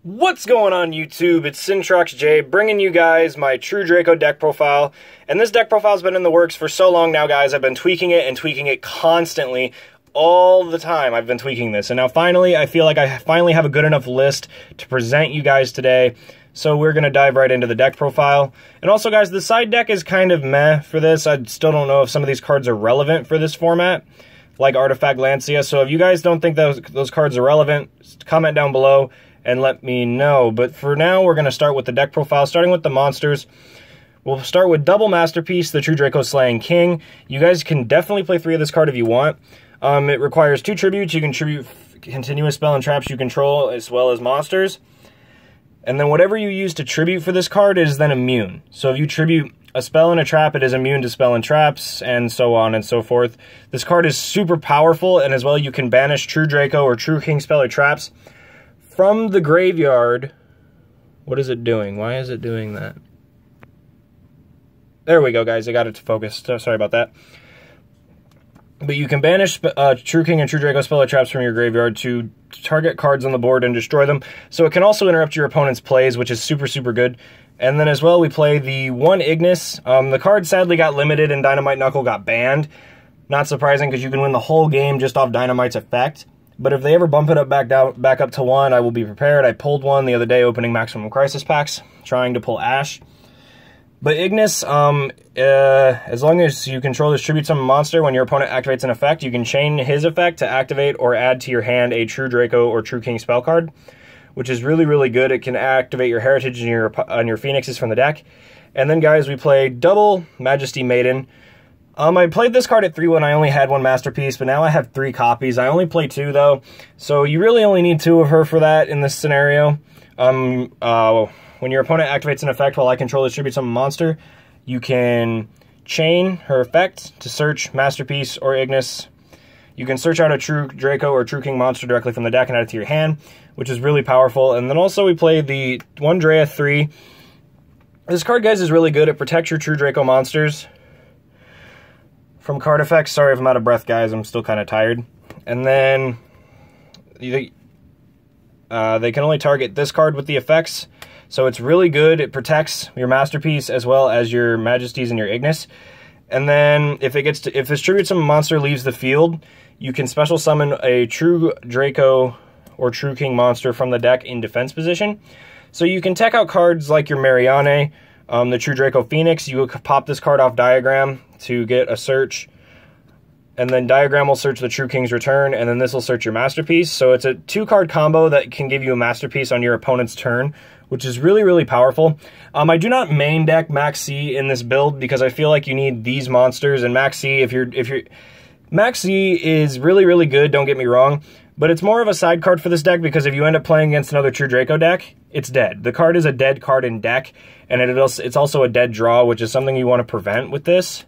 What's going on YouTube? It's Syntrox J bringing you guys my True Draco deck profile. And this deck profile has been in the works for so long now, guys. I've been tweaking it constantly. All the time I've been tweaking this. And now finally, I feel like I finally have a good enough list to present you guys today. So we're going to dive right into the deck profile. And also, guys, the side deck is kind of meh for this. I still don't know if some of these cards are relevant for this format, like Artifact Lancia. So if you guys don't think those cards are relevant, comment down below and let me know. But for now, we're going to start with the deck profile, starting with the monsters. We'll start with Double Masterpiece, the True Draco Slaying King. You guys can definitely play 3 of this card if you want. It requires 2 tributes. You can tribute continuous spell and traps you control, as well as monsters. And then whatever you use to tribute for this card is then immune. So if you tribute a spell and a trap, it is immune to spell and traps, and so on and so forth. This card is super powerful, and as well you can banish True Draco or True King spell or traps from the graveyard. What is it doing? Why is it doing that? There we go, guys. I got it to focus. Sorry about that. But you can banish True King and True Draco spell or traps from your graveyard to target cards on the board and destroy them. So it can also interrupt your opponent's plays, which is super, super good. And then as well, we play the 1 Ignis. The card sadly got limited and Dynamite Knuckle got banned. Not surprising, because you can win the whole game just off Dynamite's effect. But if they ever bump it up back up to 1, I will be prepared. I pulled 1 the other day opening Maximum Crisis packs, trying to pull Ash. But Ignis, as long as you control distribute summon monster, when your opponent activates an effect, you can chain his effect to activate or add to your hand a True Draco or True King spell card, which is really, really good. It can activate your Heritage and your Phoenixes from the deck. And then, guys, we play Double Majesty Maiden. I played this card at 3 when I only had 1 Masterpiece, but now I have 3 copies. I only play 2, though, so you really only need 2 of her for that in this scenario. When your opponent activates an effect while I control distribute summon monster, you can chain her effect to search Masterpiece or Ignis. You can search out a True Draco or True King monster directly from the deck and add it to your hand, which is really powerful. And then also we play the 1 Drea 3. This card, guys, is really good. It protects your True Draco monsters from card effects. Sorry if I'm out of breath, guys. I'm still kind of tired. And then they can only target this card with the effects. So it's really good. It protects your Masterpiece as well as your Majesties and your Ignis. And then if this tribute summon monster leaves the field, you can special summon a True Draco or True King monster from the deck in defense position. So you can tech out cards like your Marianne, the True Draco Phoenix. You will pop this card off Diagram to get a search. And then Diagram will search the True King's Return, and then this will search your Masterpiece. So it's a 2-card combo that can give you a Masterpiece on your opponent's turn, which is really, really powerful. I do not main deck Max C in this build because I feel like you need these monsters. And Max C, Max C is really, really good, don't get me wrong, but it's more of a side card for this deck because if you end up playing against another True Draco deck, it's dead. The card is a dead card in deck, and it's also a dead draw, which is something you want to prevent with this.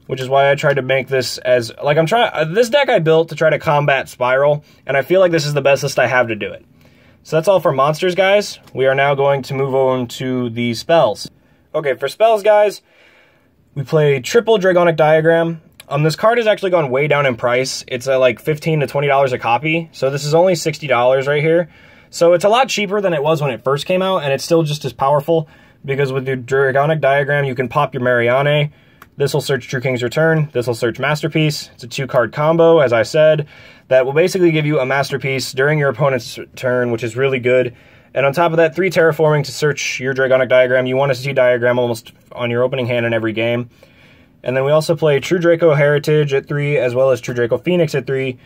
Which is why I tried to make this as, like, this deck I built to try to combat Spiral, and I feel like this is the best list I have to do it. So that's all for monsters, guys. We are now going to move on to the spells. Okay, for spells, guys, we play Triple Dragonic Diagram. This card has actually gone way down in price. It's like $15 to $20 a copy, so this is only $60 right here. So it's a lot cheaper than it was when it first came out, and it's still just as powerful, because with your Dragonic Diagram, you can pop your Marianne. This will search True King's Return. This will search Masterpiece. It's a 2-card combo, as I said, that will basically give you a Masterpiece during your opponent's turn, which is really good. And on top of that, 3 Terraforming to search your Dragonic Diagram. You want to see Diagram almost on your opening hand in every game. And then we also play True Draco Heritage at 3, as well as True Draco Phoenix at 3.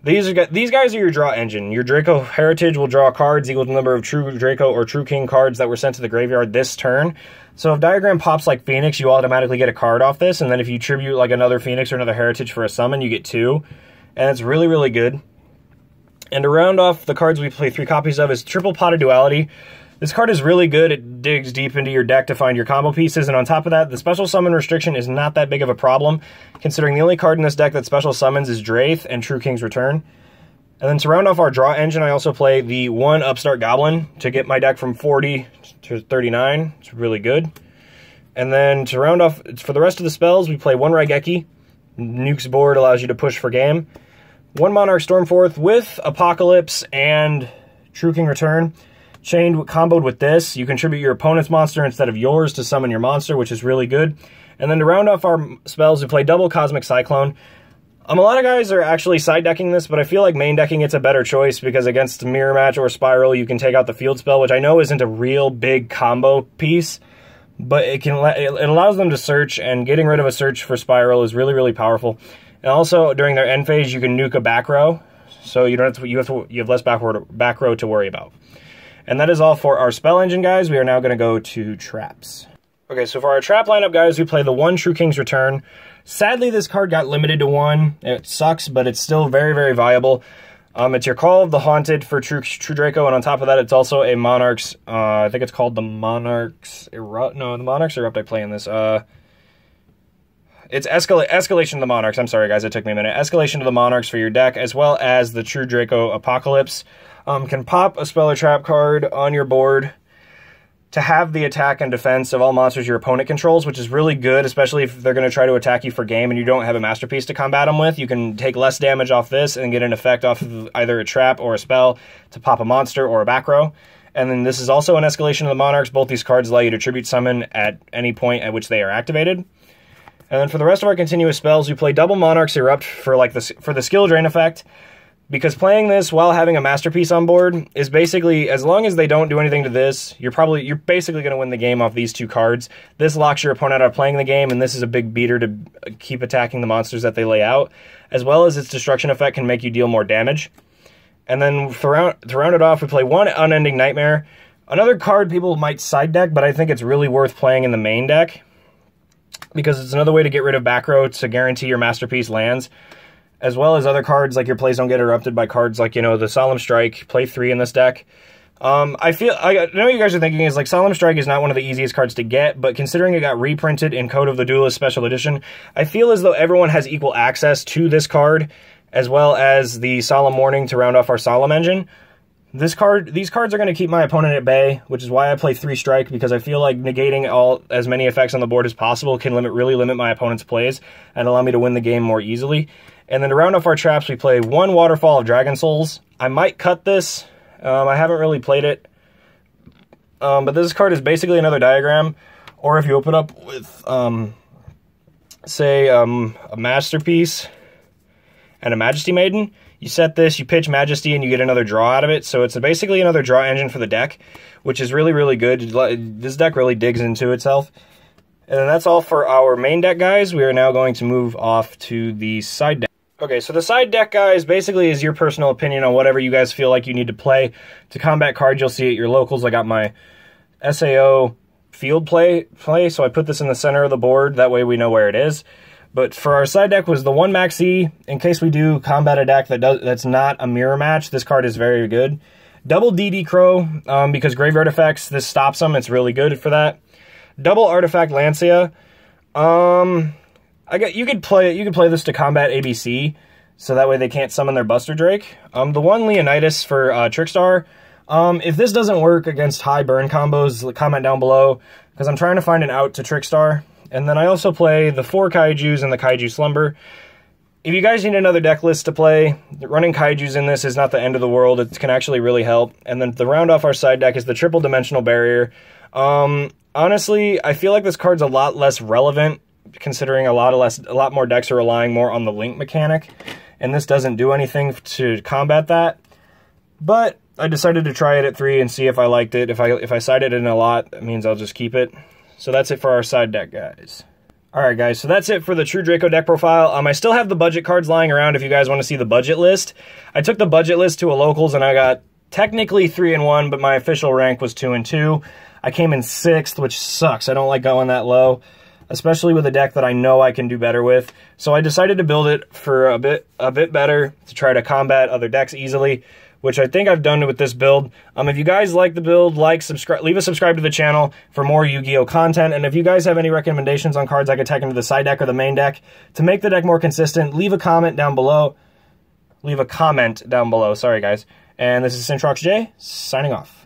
These guys are your draw engine. Your Draco Heritage will draw cards equal to the number of True Draco or True King cards that were sent to the graveyard this turn. So if Diagram pops like Phoenix, you automatically get a card off this, and then if you tribute like another Phoenix or another Heritage for a summon, you get 2. And it's really, really good. And to round off the cards we play 3 copies of is Triple Pot of Duality. This card is really good. It digs deep into your deck to find your combo pieces, and on top of that, the special summon restriction is not that big of a problem, considering the only card in this deck that special summons is Draith and True King's Return. And then to round off our draw engine, I also play the 1 Upstart Goblin to get my deck from 40 to 39. It's really good. And then to round off, for the rest of the spells, we play 1 Raigeki. Nuke's board allows you to push for game. 1 Monarch Stormforth with Apocalypse and True King Return. Comboed with this, you contribute your opponent's monster instead of yours to summon your monster, which is really good. And then to round off our spells, we play double Cosmic Cyclone. A lot of guys are actually side decking this, but I feel like main decking it's a better choice because against Mirror Match or Spiral, you can take out the field spell, which I know isn't a real big combo piece, but it allows them to search, and getting rid of a search for Spiral is really, really powerful. And also during their end phase, you can nuke a back row, so you don't have to, you have less back row to worry about. And that is all for our spell engine, guys. We are now going to go to traps. Okay, so for our trap lineup, guys, we play the 1 True King's Return. Sadly, this card got limited to 1. It sucks, but it's still very, very viable. It's your Call of the Haunted for True Draco, and on top of that, it's also a Monarch's, I think it's called the Monarch's Erupt. No, the Monarch's Erupt I play in this. It's Escalation of the Monarchs. I'm sorry, guys, it took me a minute. Escalation of the Monarchs for your deck, as well as the True Draco Apocalypse. Can pop a spell or trap card on your board to have the attack and defense of all monsters your opponent controls, which is really good, especially if they're going to try to attack you for game and you don't have a Masterpiece to combat them with. You can take less damage off this and get an effect off of either a trap or a spell to pop a monster or a back row. And then this is also an Escalation of the Monarchs. Both these cards allow you to tribute summon at any point at which they are activated. And then for the rest of our continuous spells, we play double Monarch's Erupt for the skill drain effect. Because playing this while having a Masterpiece on board is basically, as long as they don't do anything to this, you're basically going to win the game off these 2 cards. This locks your opponent out of playing the game, and this is a big beater to keep attacking the monsters that they lay out, as well as its destruction effect can make you deal more damage. And then to round it off, we play 1 Unending Nightmare. Another card people might side deck, but I think it's really worth playing in the main deck, because it's another way to get rid of back row to guarantee your Masterpiece lands, as well as other cards like your plays don't get interrupted by cards like, you know, the Solemn Strike, play 3 in this deck. I know what you guys are thinking is like Solemn Strike is not one of the easiest cards to get, but considering it got reprinted in Code of the Duelist Special Edition, I feel as though everyone has equal access to this card, as well as the Solemn Warning to round off our Solemn Engine. These cards are going to keep my opponent at bay, which is why I play 3 Strike, because I feel like negating as many effects on the board as possible can really limit my opponent's plays and allow me to win the game more easily. And then to round off our traps, we play 1 Waterfall of Dragon Souls. I might cut this. I haven't really played it. But this card is basically another diagram. Or if you open up with, say, a Masterpiece and a Majesty Maiden, you set this, you pitch Majesty, and you get another draw out of it. So it's basically another draw engine for the deck, which is really, really good. This deck really digs into itself. And then that's all for our main deck, guys. We are now going to move off to the side deck. Okay, so the side deck, guys, basically is your personal opinion on whatever you guys feel like you need to play. To combat cards you'll see at your locals. I got my SAO field play, so I put this in the center of the board. That way we know where it is. But for our side deck was the 1 Maxi. In case we do combat a deck that's not a mirror match, this card is very good. Double DD Crow, because graveyard effects, this stops them. It's really good for that. Double Artifact Lancia. You could play this to combat ABC, so that way they can't summon their Buster Drake. The 1 Leonidas for Trickstar. If this doesn't work against high burn combos, comment down below, because I'm trying to find an out to Trickstar. And then I also play the 4 Kaijus and the Kaiju Slumber. If you guys need another deck list to play, running Kaijus in this is not the end of the world. It can actually really help. And then to round off our side deck is the Triple Dimensional Barrier. Honestly, I feel like this card's a lot less relevant, considering a lot more decks are relying more on the link mechanic, and this doesn't do anything to combat that. But I decided to try it at 3 and see if I liked it. If I sided in a lot, that means I'll just keep it. So that's it for our side deck, guys. Alright, guys, so that's it for the True Draco deck profile. I still have the budget cards lying around if you guys want to see the budget list. I took the budget list to a locals, and I got technically 3-1, but my official rank was 2-2. I came in 6th, which sucks. I don't like going that low, especially with a deck that I know I can do better with. So I decided to build it for a bit better to try to combat other decks easily, which I think I've done with this build. If you guys like the build, leave a subscribe to the channel for more Yu-Gi-Oh content. And if you guys have any recommendations on cards I could take into the side deck or the main deck to make the deck more consistent, leave a comment down below. Sorry, guys. And this is Syntrox J, signing off.